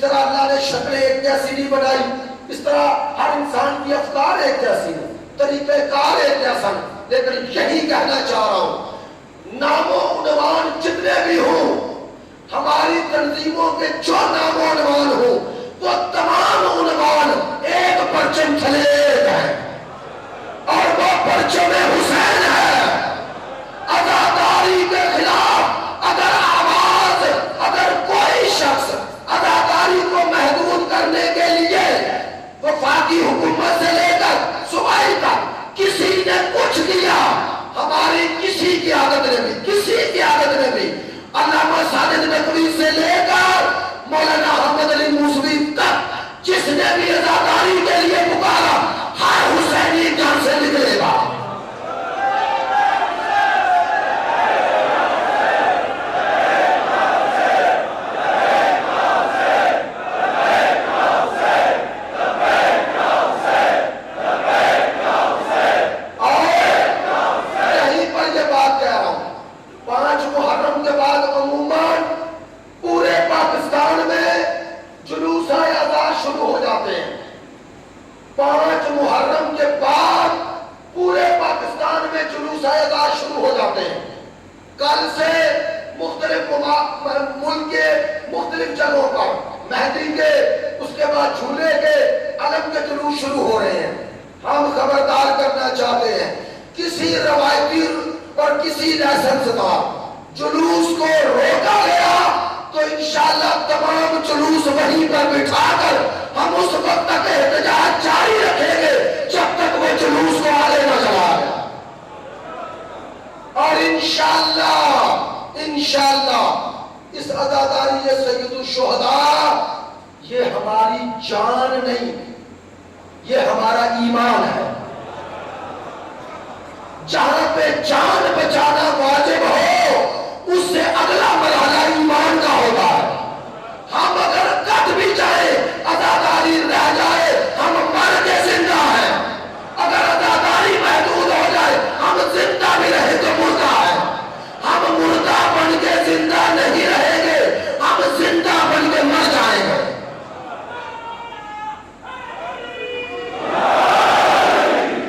طرح اللہ نے شکلیں ایک جیسی نہیں بنائی، اس طرح ہر انسان کی افکار ایک جیسی نہیں، طریقہ کار ایک جیسا نہیں، لیکن یہی کہنا چاہ رہا ہوں نام و عنوان جتنے بھی ہوں، ہماری تنظیموں کے جو نام و عنوان ہوں، وہ تمام عنوان ایک پرچم تلے ہیں، اور وہ پرچم حسین ہے۔ عزاداری کے خلاف اگر آواز، اگر کوئی شخص عزاداری کو محدود کرنے کے لیے وفاقی حکومت سے لے کر صوبائی تک کسی نے کچھ کیا، ہماری کسی قیادت نے بھی علامہ ساجد نقوی سے لے کر مولانا احمد علی موسوی تک جس نے بھی عزاداری کے لیے پکارا، ہر حسینی گھر سے نکلے گا۔ کل سے مختلف ملک کے مختلف جگہوں پر مہدی کے، اس کے بعد جھولے کے، علم کے جلوس شروع ہو رہے ہیں۔ ہم خبردار کرنا چاہتے ہیں کسی روایتی اور کسی لائسنس دار جلوس کو روکا گیا تو انشاءاللہ تمام جلوس وہیں پر بٹھا کر ہم اس وقت تک احتجاج جاری رکھیں گے جب تک وہ جلوس کو آگے نہ چلا گیا، اور انشاءاللہ اس عزاداری سید الشہداء یہ ہماری جان نہیں، یہ ہمارا ایمان ہے۔ جہاں پہ جان بچانا واجب ہو اس سے اگلا مرحلہ ایمان کا ہوتا ہے۔ ہم اگر کٹ بھی جائے، عزاداری رہ جائے، ہم مر کے زندہ ہیں۔ اگر عزاداری محدود ہو جائے، ہم زندہ بھی رہے تو مردہ ہے۔ ہم مردہ بن کے زندہ نہیں رہیں گے، ہم زندہ بن کے مر جائیں گے۔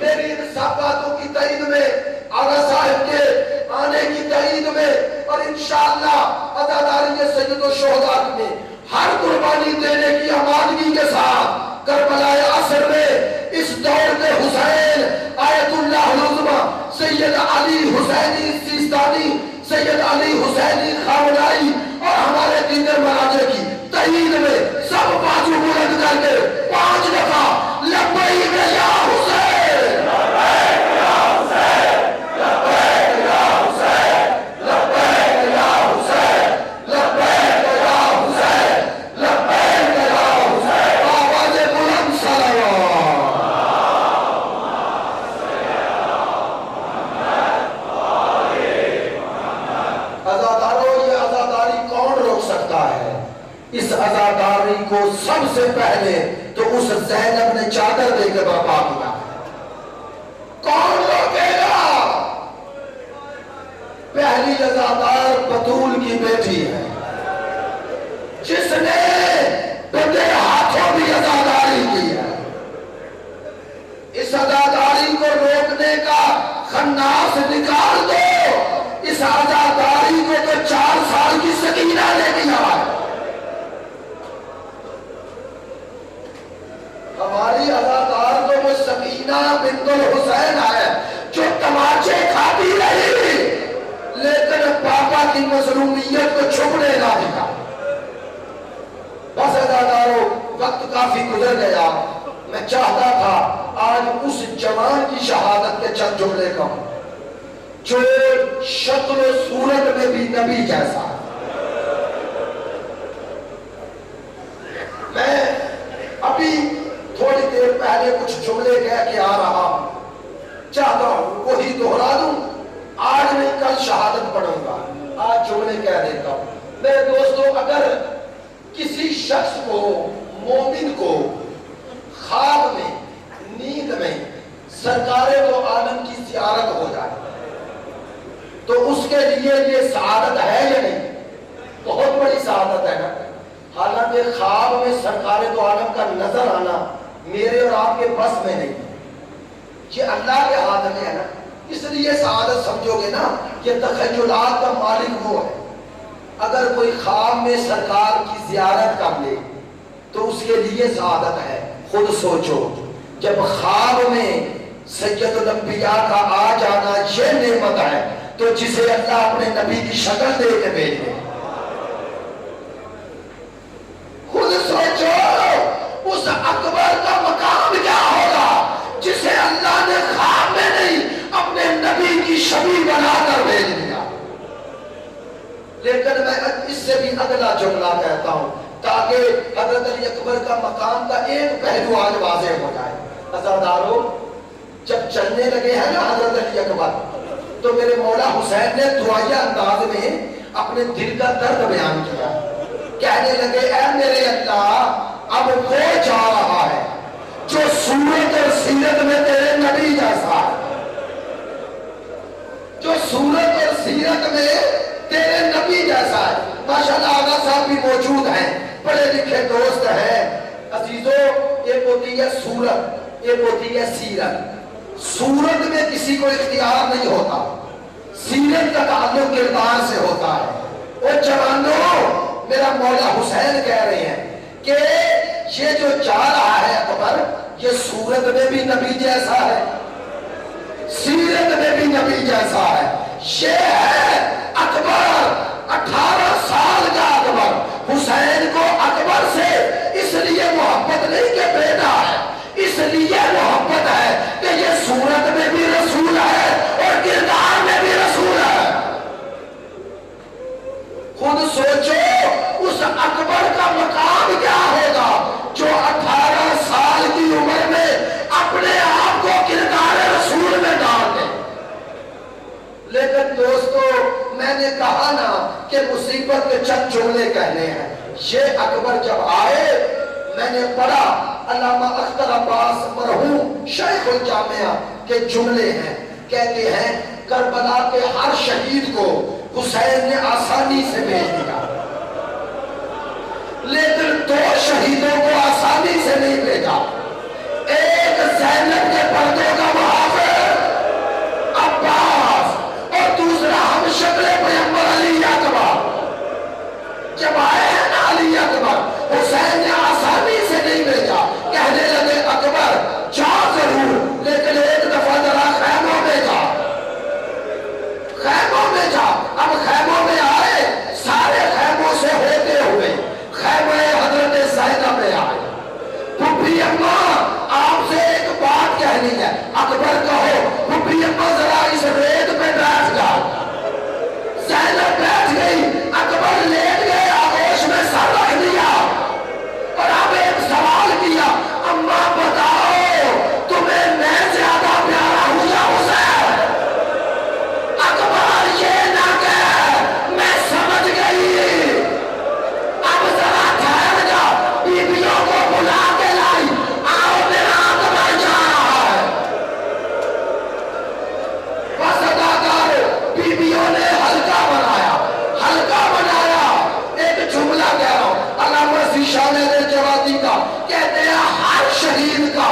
میری ان سب باتوں کی تائید میں، آغا صاحب کے آنے کی تائید میں، اور انشاءاللہ عزاداری سید الشہداء میں ہر قربانی دینے کی آمادگی کے ساتھ کربلا عصر میں اس دور کے حسین آیت اللہ العظمہ سید علی حسینی سیستانی، سید علی حسینی خامنائی اور ہمارے دیگر مراجع کی تائید میں سب بازو بلند کر کے 5 دفعہ لبیک یا حسین، لبیک یا حسین، لبیک یا حسین، لبیک یا حسین، لبیک یا حسین، لبیک یا حسین، آواز بلند صلوات۔ عزاداروں، یہ عزاداری کون روک سکتا ہے؟ اس عزاداری کو سب سے پہلے تو اس زینب نے چادر دے کے برپا کیا۔ کون روکے گا؟ پہلی عزادار بطول کی بیٹی ہے جس نے بندے ہاتھوں بھی عزاداری کی ہے۔ اس عزاداری کو روکنے کا خناس نکال دو، اس عزاداری کو تو 4 سال کی سکینہ نے دیا ہے۔ ہماری عزادار تو وہ سکینہ بنت الحسین ہے جو تماچے کھاتی رہی لیکن پاپا کی مظلومیت کو چھپنے نہ دیا۔ بس عزاداروں، وقت کافی گزر گیا، میں چاہتا تھا آج اس جوان کی شہادت کے چند جملے کہوں جو شکل و صورت میں بھی نبی جیسا ہے۔ میں ابھی تھوڑی دیر پہلے کچھ جملے کہہ کے آ رہا ہوں، چاہتا ہوں وہی دہرا دوں، آج نہیں کل شہادت پڑھوں گا، آج جملے کہہ دیتا ہوں۔ میرے دوستو، اگر کسی شخص کو، مومن کو خواب میں، نیند میں سرکار دو عالم کی زیارت ہو جائے تو اس کے لیے یہ سعادت ہے یا نہیں؟ بہت بڑی سعادت ہے نا۔ حالانکہ خواب میں سرکار دو عالم کا نظر آنا میرے اور آپ کے بس میں نہیں، یہ اللہ کے ہاتھ میں ہے نا۔ اس لیے سعادت سمجھو گے نا کہ تخیلات کا مالک وہ ہے۔ اگر کوئی خواب میں سرکار کی زیارت کر لے تو اس کے لیے سعادت ہے۔ خود سوچو، جب خواب میں سید الانبیاء کا آ جانا یہ نعمت ہے تو جسے اللہ اپنے نبی کی شکل دے کے بھیج دے، خود سوچو اس اکبر کا مقام کیا ہوگا جسے اللہ نے خواب میں نہیں اپنے نبی کی شبیہ بنا کر بھیج دیا۔ لیکن میں اس سے بھی اگلا جملہ کہتا ہوں تاکہ حضرت علی اکبر کا مقام کا ایک پہلو آج واضح ہو جائے۔ عزادارو، جب چلنے لگے ہیں نا حضرت علی اکبر تو میرے مولا حسین نے دعائیہ انداز میں اپنے دل کا درد بیان کیا، کہنے لگے اے میرے اللہ، اب وہ جا رہا ہے جو صورت اور سیرت میں تیرے نبی جیسا ہے، جو صورت اور سیرت میں تیرے نبی جیسا ہے۔ ماشاءاللہ آغا صاحب بھی موجود ہیں، پڑھے لکھے دوست ہیں۔ عزیزو، ایک ہوتی ہے صورت، ایک ہوتی ہے سیرت۔ صورت میں کسی کو اختیار نہیں ہوتا، سیرت کا تعلق کردار سے ہوتا ہے۔ وہ جوانوں، میرا مولا حسین کہہ رہے ہیں کہ یہ جو جا رہا ہے اکبر، یہ صورت میں بھی نبی جیسا ہے، سیرت میں بھی نبی جیسا ہے۔ یہ ہے اکبر، 18 سال کا اکبر۔ حسین کو اکبر سے اس لیے محبت نہیں کہ بیٹا ہے، اس لیے محبت ہے کہ یہ صورت میں بھی رسول ہے اور کردار میں بھی رسول ہے۔ خود سوچو اس اکبر کا مقام کیا ہوگا جو 18 سال کی عمر میں اپنے آپ کو کردار رسول میں ڈال دے۔ لیکن دوستو، میں نے کہا نا کہ مصیبت کے چند جملے کہنے ہیں۔ یہ اکبر جب آئے، میں نے پڑھا علامہ اختر عباس مرحوم شیخ الجامعہ کے جملے ہیں، کہتے ہیں کربلا کے ہر شہید کو حسین نے آسانی سے بھیج دیا، لیکن 2 شہیدوں کو آسانی سے نہیں بھیجا۔ ایک زینب کے پردوں کا محافظ عباس اور دوسرا ہم شکل پیغمبر علی اکبر۔ جب آئے ہیں نا علی اکبر، حسین نے آسانی سے نہیں بھیجا، کہنے لگے اکبر جا ضرور، لیکن ایک دفعہ ذرا خیموں میں جا، خیموں میں جا۔ اب خیموں میں آئے، سارے خیموں سے ہوتے ہوئے خیمہ حضرت زینب میں آئے۔ پھپھی اماں، آپ سے ایک بات کہنی ہے۔ اکبر کہو پھپھی اماں ذرا اس ریت پہ بیٹھ جا۔ زینب بیٹھ گئی، اکبر لیٹ گئے، آغوش میں سر رکھ دیا اور اب ایک سوال کیا، اماں بتاؤ تمہیں میں زیادہ پیارا ہوں یا حسین؟ اکبر یہ نہ کہہ، میں سمجھ گئی، اب ذرا ٹھہر جا، بیویوں کو بلا کے لائی، آؤ میرا اکبر جا رہا ہے۔ بس اداکار بیویوں نے ہلکا بنایا، ہلکا بنایا۔ ایک جملہ کہہ رہا ہوں علامہ ذیشان الجوادی کا، کہتے ہیں ہر شہید کا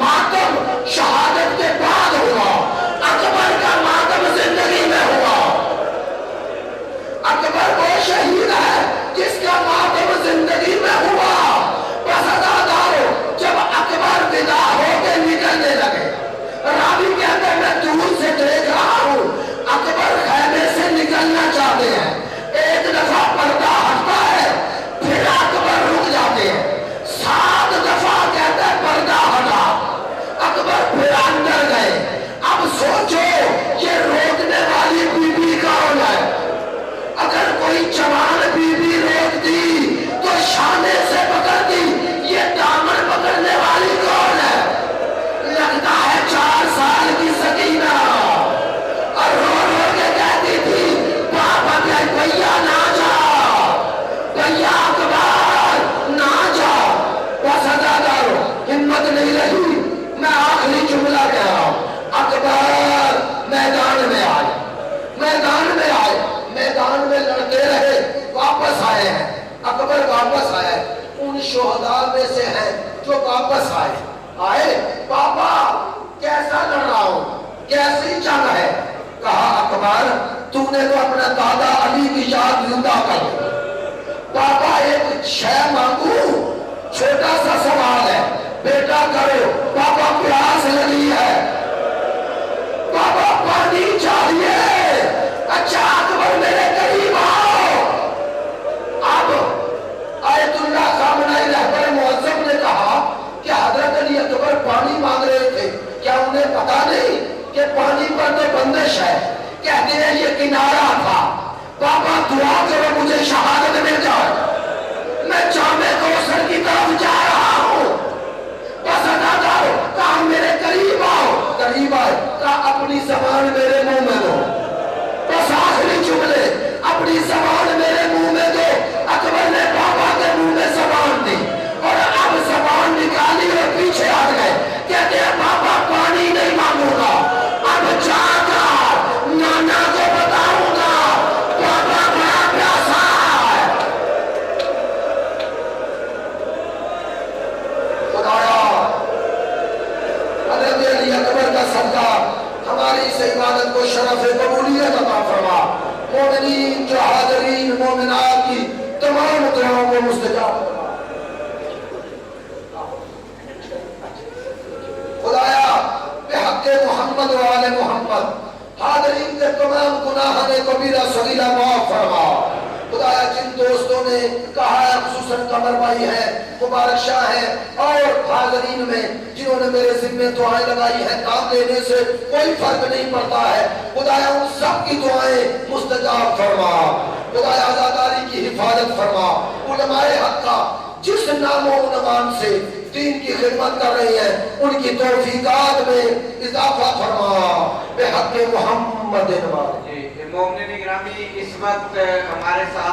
ماتم شہادت کے بعد ہوا، اکبر کا ماتم زندگی میں ہوا۔ اکبر وہ شہید ہے جس کا ماتم زندگی میں ہوا۔ بس اداکارو، جب اکبر ودا ہو کے نکلنے لگے، راوی کہتے ہیں میں دور سے دیکھ رہا ہوں، اکبر خیمے سے نکلنا چاہتے ہیں، ایک دفعہ پردہ ہٹتا ہے، پھر اکبر رک جاتے ہیں، 7 دفعہ کہتے ہیں پردہ ہٹ شہداء میں سے ہیں جو واپس آئے پاپا کیسا لڑ رہا ہوں، کیسی جنگ ہے؟ کہا اکبر تو نے تو اپنا دادا علی کی یاد زندہ کر دی۔ پاپا ایک شے مانگوں، چھوٹا سا سوال ہے، بیٹا کرو۔ پاپا پیاس لگی ہے، پاپا پانی چاہیے۔ اچھا اکبر میرے قریب آؤ۔ اب آیت اللہ خامنہی رہبر معظم نے کہا کہ حضرت علی اکبر پانی مانگ رہے تھے، کیا انہیں پتا نہیں کہ پانی پر تو بندش ہے؟ کہتے ہیں یہ کنارہ تھا۔ پاپا دعا کرو مجھے شہادت مل جائے، میں جامع کوثر کی طرف جا رہا ہوں، بس ادا کرو۔ کہا میرے قریب آؤ، قریب آئے، کہا اپنی زبان میرے منہ میں دو، بس آخری جملے اپنی زبان میرے منہ میں دو۔ اکبر نے پاپا کے منہ میں زبان دی اور اب زبان نکالی اور پیچھے ہٹ گئے۔ کہتے ہیں پاپا پانی نہیں مانگوں گا، اب جا کر نانا کو بتاؤں گا پاپا بڑا پیاسا ہے۔ خدایا حضرت علی اکبر کا صدقہ ہماری اس عبادت کو شرف قبولیت عطا فرما۔ مومنین جو حاضرین مومنات کی تمام دعاؤں کو مستجاب فرما۔ خدایا بحق محمد و آل محمد حاضرین کے تمام گناہان کبیرہ صغیرہ معاف فرما۔ خدایا جن دوستوں نے کہا ہے، خصوصاً قمر بھائی ہیں، مبارک شاہ ہیں، اور حاضرین میں جنہوں نے میرے ذمہ دعائیں لگائی ہیں، کام لینے سے کوئی فرق نہیں پڑتا ہے، خدایا ان سب کی دعائیں مستجاب فرما۔ خدایا عزاداری کی حفاظت فرما۔ علماء حق کا جس نام و عنوان سے دین کی خدمت کر رہی ہیں ان کی توفیقات میں اضافہ فرما بحق محمد۔ مومنین گرامی اس وقت ہمارے ساتھ